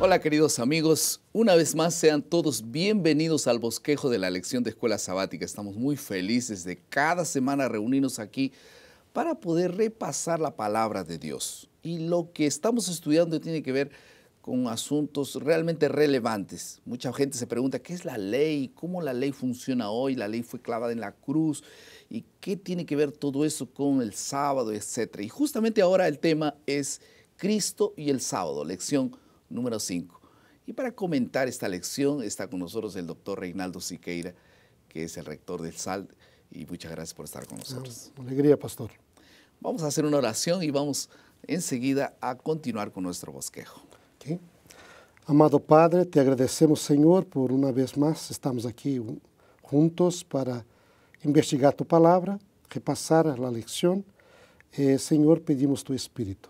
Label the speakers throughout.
Speaker 1: Hola queridos amigos, una vez más sean todos bienvenidos al bosquejo de la lección de Escuela Sabática. Estamos muy felices de cada semana reunirnos aquí para poder repasar la palabra de Dios. Y lo que estamos estudiando tiene que ver con asuntos realmente relevantes. Mucha gente se pregunta, ¿qué es la ley? ¿Cómo la ley funciona hoy? La ley fue clavada en la cruz. ¿Y qué tiene que ver todo eso con el sábado, etcétera? Y justamente ahora el tema es Cristo y el sábado, lección número 5. Y para comentar esta lección está con nosotros el doctor Reinaldo Siqueira, que es el rector del SALT, y muchas gracias por estar con nosotros.
Speaker 2: Alegría, pastor.
Speaker 1: Vamos a hacer una oración y vamos enseguida a continuar con nuestro bosquejo.
Speaker 2: Okay. Amado Padre, te agradecemos, Señor, por una vez más estamos aquí juntos para investigar tu palabra, repasar la lección. Señor, pedimos tu Espíritu.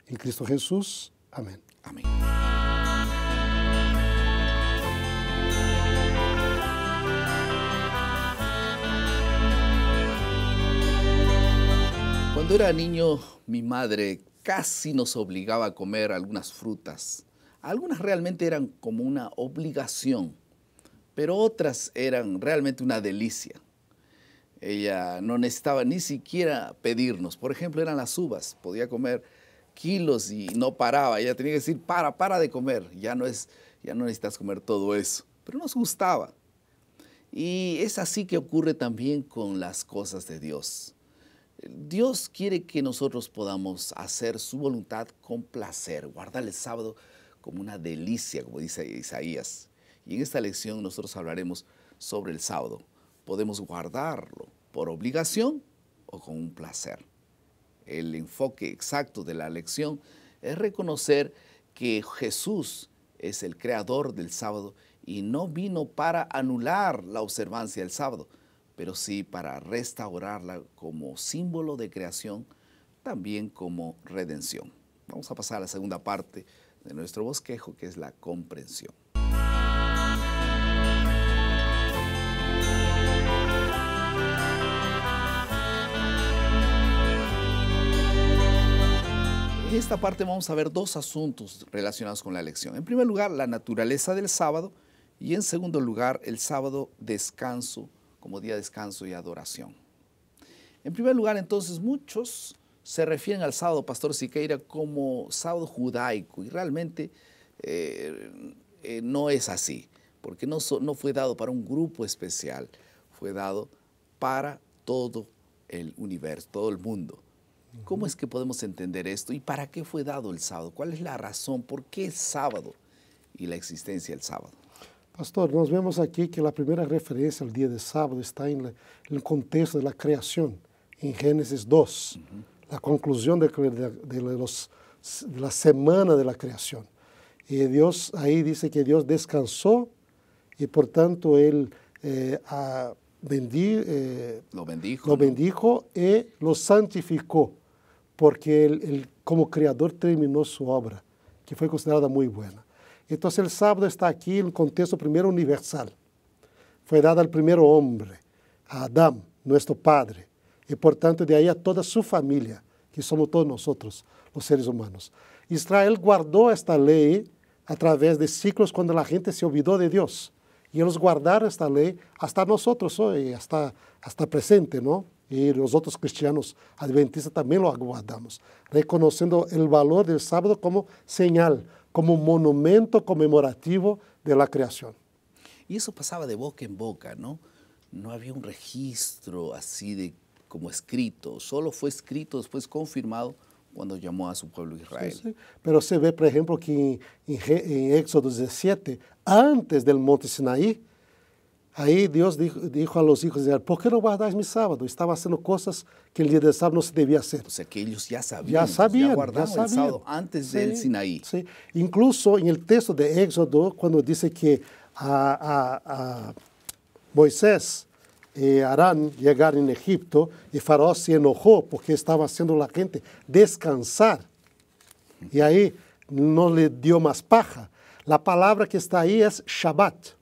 Speaker 2: En Cristo Jesús. Amén.
Speaker 1: Amén. Cuando era niño, mi madre casi nos obligaba a comer algunas frutas. Algunas realmente eran como una obligación, pero otras eran realmente una delicia. Ella no necesitaba ni siquiera pedirnos. Por ejemplo, eran las uvas. Podía comer kilos y no paraba. Ella tenía que decir, para de comer. Ya no necesitas comer todo eso. Pero nos gustaba. Y es así que ocurre también con las cosas de Dios. Dios quiere que nosotros podamos hacer su voluntad con placer, guardar el sábado como una delicia, como dice Isaías. Y en esta lección nosotros hablaremos sobre el sábado. Podemos guardarlo por obligación o con un placer. El enfoque exacto de la lección es reconocer que Jesús es el creador del sábado y no vino para anular la observancia del sábado, pero sí para restaurarla como símbolo de creación, también como redención. Vamos a pasar a la segunda parte de nuestro bosquejo, que es la comprensión. En esta parte vamos a ver dos asuntos relacionados con la lección. En primer lugar, la naturaleza del sábado y en segundo lugar, el sábado descanso como día de descanso y adoración. En primer lugar, entonces, muchos se refieren al sábado, Pastor Siqueira, como sábado judaico y realmente no es así, porque no fue dado para un grupo especial, fue dado para todo el universo, todo el mundo. ¿Cómo es que podemos entender esto? ¿Y para qué fue dado el sábado? ¿Cuál es la razón? ¿Por qué el sábado y la existencia del sábado?
Speaker 2: Pastor, nós vemos aqui que a primeira referência ao dia de sábado está no contexto da criação, em Gênesis 2, a conclusão da semana da criação. E Deus aí diz que Deus descansou e, portanto, Ele lo bendijo e lo santificou, porque Ele, como Criador, terminou sua obra, que foi considerada muito boa. Então, o sábado está aqui no contexto primeiro universal. Foi dado ao primeiro homem, a Adão, nosso padre, e, portanto, de aí a toda sua família, que somos todos nós, os seres humanos. Israel guardou esta lei através de ciclos quando a gente se olvidou de Deus. E eles guardaram esta lei hasta nós hoje, hasta presente, não? E os outros cristianos adventistas também lo guardamos, reconhecendo o valor do sábado como señal, como un monumento conmemorativo de la creación.
Speaker 1: Y eso pasaba de boca en boca, ¿no? No había un registro así como escrito, solo fue escrito, después confirmado cuando llamó a su pueblo Israel.
Speaker 2: Sí. Pero se ve, por ejemplo, que en Éxodo 17, antes del monte Sinaí, ahí Dios dijo a los hijos de Israel, ¿por qué no guardáis mi sábado? Estaba haciendo cosas que el día del sábado no se debía hacer.
Speaker 1: O sea, que ellos ya sabían guardaban el sábado antes del Sinaí.
Speaker 2: Sí. Incluso en el texto de Éxodo, cuando dice que a Moisés y Arán llegaron en Egipto y Faraón se enojó porque estaba haciendo la gente descansar. Y ahí no le dio más paja. La palabra que está ahí es Shabbat.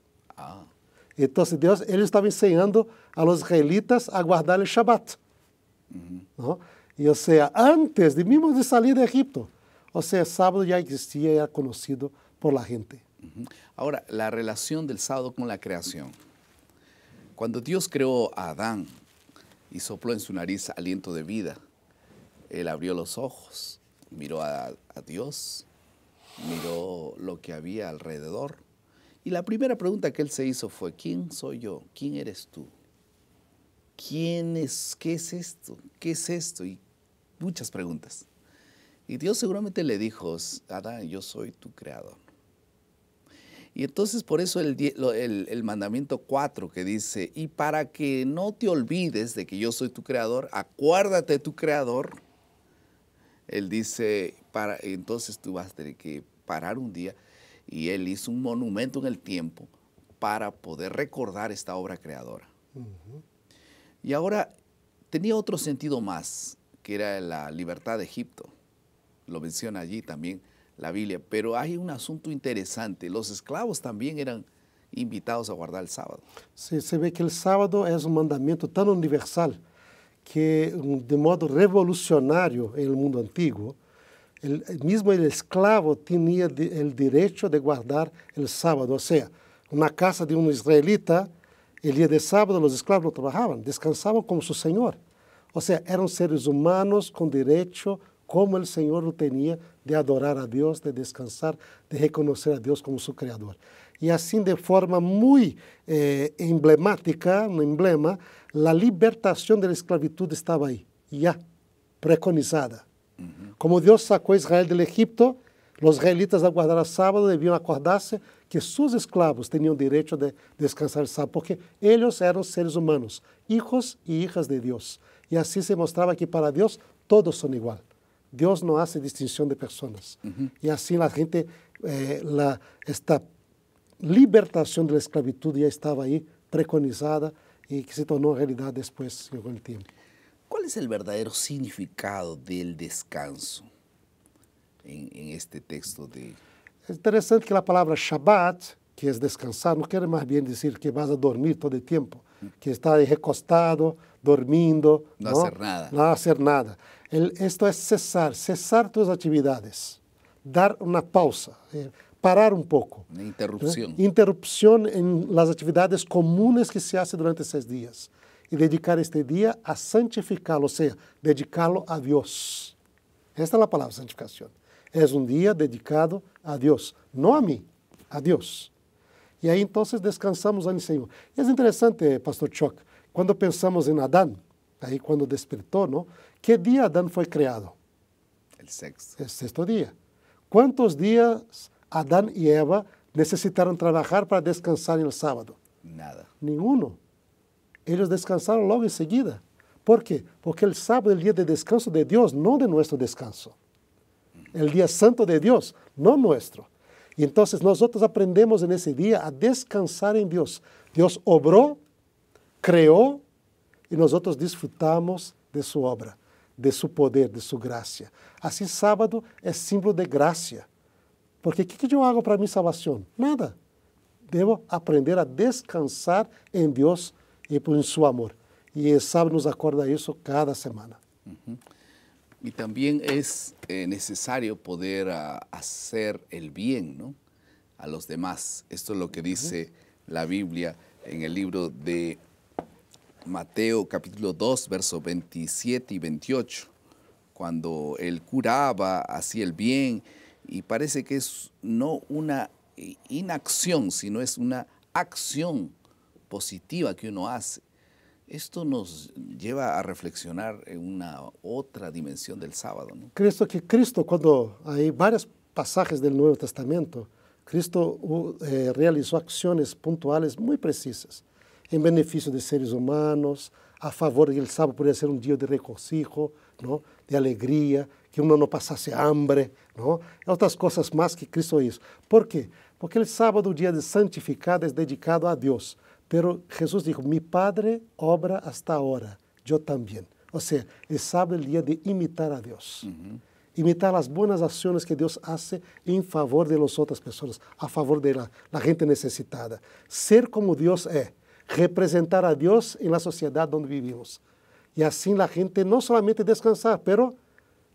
Speaker 2: Entonces Dios, Él estaba enseñando a los israelitas a guardar el Shabbat. ¿No? Y o sea, antes de mismo de salir de Egipto. O sea, sábado ya existía, era conocido por la gente.
Speaker 1: Ahora, la relación del sábado con la creación. Cuando Dios creó a Adán y sopló en su nariz aliento de vida, él abrió los ojos, miró a Dios, miró lo que había alrededor. Y la primera pregunta que él se hizo fue, ¿quién soy yo? ¿Quién eres tú? ¿Quién es? ¿Qué es esto? ¿Qué es esto? Y muchas preguntas. Y Dios seguramente le dijo, Adán, yo soy tu creador. Y entonces por eso el mandamiento 4 que dice, y para que no te olvides de que yo soy tu creador, acuérdate de tu creador. Él dice, entonces tú vas a tener que parar un día, y él hizo un monumento en el tiempo para poder recordar esta obra creadora. Y ahora tenía otro sentido más, que era la libertad de Egipto. Lo menciona allí también la Biblia, pero hay un asunto interesante. Los esclavos también eran invitados a guardar el sábado.
Speaker 2: Sí, se ve que el sábado es un mandamiento tan universal que de modo revolucionario en el mundo antiguo, mismo el esclavo tenía el derecho de guardar el sábado. O sea, una casa de un israelita, el día de sábado los esclavos no trabajaban, descansaban como su señor. O sea, eran seres humanos con derecho, como el Señor lo tenía, de adorar a Dios, de descansar, de reconocer a Dios como su creador. Y así, de forma muy emblemática, un emblema, la libertación de la esclavitud estaba ahí, ya, preconizada. Como Dios sacó a Israel del Egipto, los israelitas al guardar el sábado debían acordarse que sus esclavos tenían derecho de descansar el sábado, porque ellos eran seres humanos, hijos y hijas de Dios. Y así se mostraba que para Dios todos son igual. Dios no hace distinción de personas. Y así la gente, esta libertación de la esclavitud ya estaba ahí preconizada y que se tornó realidad después con el tiempo.
Speaker 1: ¿Cuál es el verdadero significado del descanso en este texto de...?
Speaker 2: Es interesante que la palabra Shabbat, que es descansar, no quiere más bien decir que vas a dormir todo el tiempo, que estás ahí recostado, dormindo.
Speaker 1: No hacer nada.
Speaker 2: No hacer nada. Esto es cesar tus actividades, dar una pausa, parar un poco.
Speaker 1: Una interrupción.
Speaker 2: Interrupción en las actividades comunes que se hacen durante 6 días. Y dedicar este día a santificarlo, o sea, dedicarlo a Dios. Esta es la palabra santificación. Es un día dedicado a Dios, no a mí, a Dios. Y ahí entonces descansamos en el Señor. Es interesante, Pastor Chuck, cuando pensamos en Adán, ahí cuando despertó, ¿no? ¿Qué día Adán fue creado?
Speaker 1: El sexto.
Speaker 2: El 6º día. ¿Cuántos días Adán y Eva necesitaron trabajar para descansar en el sábado?
Speaker 1: Nada.
Speaker 2: Ninguno. Ellos descansaron luego enseguida. ¿Por qué? Porque el sábado es el día de descanso de Dios, no de nuestro descanso. El día santo de Dios, no nuestro. Y entonces nosotros aprendemos en ese día a descansar en Dios. Dios obró, creó, y nosotros disfrutamos de su obra, de su poder, de su gracia. Así sábado es símbolo de gracia. Porque ¿qué yo hago para mi salvación? Nada. Debo aprender a descansar en Dios y en su amor. Y el sábado nos acorda eso cada semana.
Speaker 1: Y también es necesario poder hacer el bien, ¿no?, a los demás. Esto es lo que dice la Biblia en el libro de Mateo capítulo 2, versos 27 y 28, cuando él curaba, hacía el bien, y parece que es no una inacción, sino es una acción positiva que uno hace. Esto nos lleva a reflexionar en una otra dimensión del sábado, ¿no?
Speaker 2: Cristo, cuando hay varios pasajes del Nuevo Testamento, Cristo realizó acciones puntuales muy precisas, en beneficio de seres humanos, a favor de que el sábado pudiera ser un día de regocijo, ¿no?, de alegría, que uno no pasase hambre, ¿no? Otras cosas más que Cristo hizo. ¿Por qué? Porque el sábado, el día de santificado, es dedicado a Dios. Pero Jesús dijo, mi Padre obra hasta ahora, yo también. O sea, el sábado es el día de imitar a Dios. Imitar las buenas acciones que Dios hace en favor de las otras personas, a favor de la gente necesitada. Ser como Dios es, representar a Dios en la sociedad donde vivimos. Y así la gente no solamente descansar, pero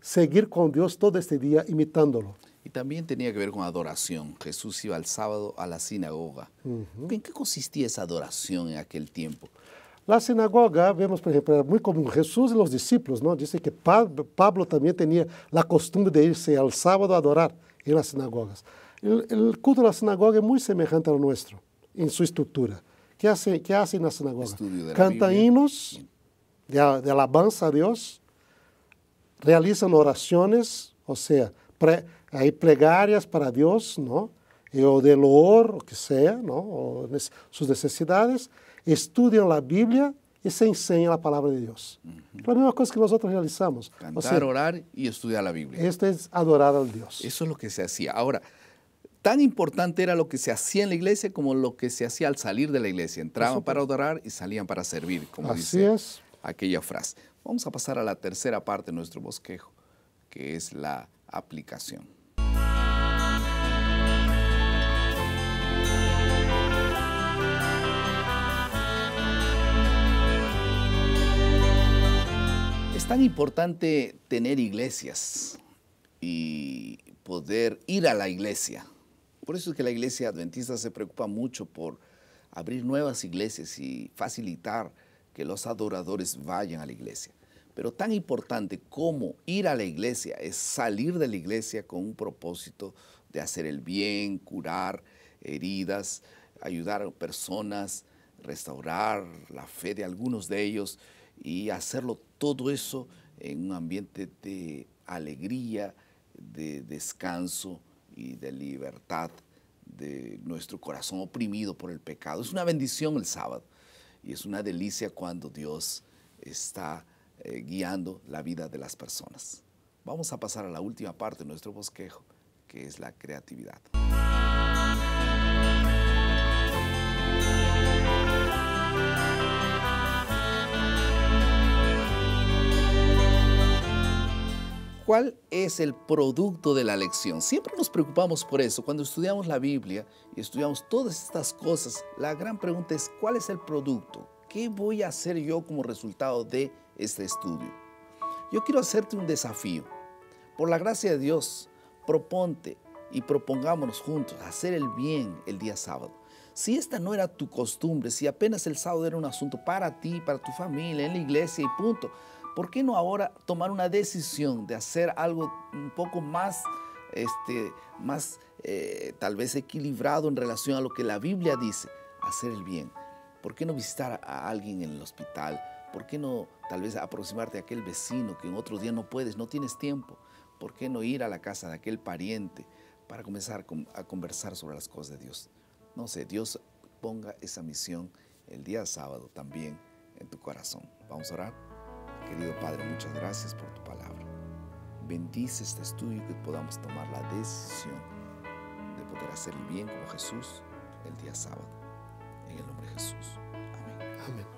Speaker 2: seguir con Dios todo este día imitándolo.
Speaker 1: también tenía que ver con adoración. Jesús iba el sábado a la sinagoga. ¿En qué consistía esa adoración en aquel tiempo?
Speaker 2: La sinagoga, vemos, por ejemplo, era muy común. Jesús y los discípulos, ¿no? Dice que Pablo también tenía la costumbre de irse al sábado a adorar en las sinagogas. El culto de la sinagoga es muy semejante al nuestro, en su estructura. ¿Qué hace en la sinagoga? Canta himnos de alabanza a Dios, realizan oraciones, o sea, hay plegarias para Dios, ¿no? O de loor, o que sea, ¿no? O sus necesidades, estudian la Biblia y se enseña la palabra de Dios. La misma cosa que nosotros realizamos.
Speaker 1: Cantar, o sea, orar y estudiar la Biblia.
Speaker 2: Esto es adorar al Dios.
Speaker 1: Eso es lo que se hacía. Ahora, tan importante era lo que se hacía en la iglesia como lo que se hacía al salir de la iglesia. Entraban para adorar y salían para servir, como dice aquella frase. Vamos a pasar a la tercera parte de nuestro bosquejo, que es la aplicación. Es tan importante tener iglesias y poder ir a la iglesia. Por eso es que la iglesia adventista se preocupa mucho por abrir nuevas iglesias y facilitar que los adoradores vayan a la iglesia. Pero tan importante como ir a la iglesia es salir de la iglesia con un propósito de hacer el bien, curar heridas, ayudar a personas, restaurar la fe de algunos de ellos y hacerlo todo eso en un ambiente de alegría, de descanso y de libertad de nuestro corazón oprimido por el pecado. Es una bendición el sábado y es una delicia cuando Dios está guiando la vida de las personas. Vamos a pasar a la última parte de nuestro bosquejo, que es la creatividad. ¿Cuál es el producto de la lección? Siempre nos preocupamos por eso. Cuando estudiamos la Biblia y estudiamos todas estas cosas, la gran pregunta es, ¿cuál es el producto? ¿Qué voy a hacer yo como resultado de este estudio? Yo quiero hacerte un desafío. Por la gracia de Dios, proponte y propongámonos juntos hacer el bien el día sábado. Si esta no era tu costumbre, si apenas el sábado era un asunto para ti, para tu familia, en la iglesia y punto, ¿por qué no ahora tomar una decisión de hacer algo un poco más, tal vez equilibrado en relación a lo que la Biblia dice? Hacer el bien. ¿Por qué no visitar a alguien en el hospital? ¿Por qué no tal vez aproximarte a aquel vecino que en otro día no puedes, no tienes tiempo? ¿Por qué no ir a la casa de aquel pariente para comenzar a conversar sobre las cosas de Dios? No sé, Dios ponga esa misión el día sábado también en tu corazón. Vamos a orar. Querido Padre, muchas gracias por tu palabra. Bendice este estudio y que podamos tomar la decisión de poder hacer el bien como Jesús el día sábado. En el nombre de Jesús. Amén.
Speaker 2: Amén.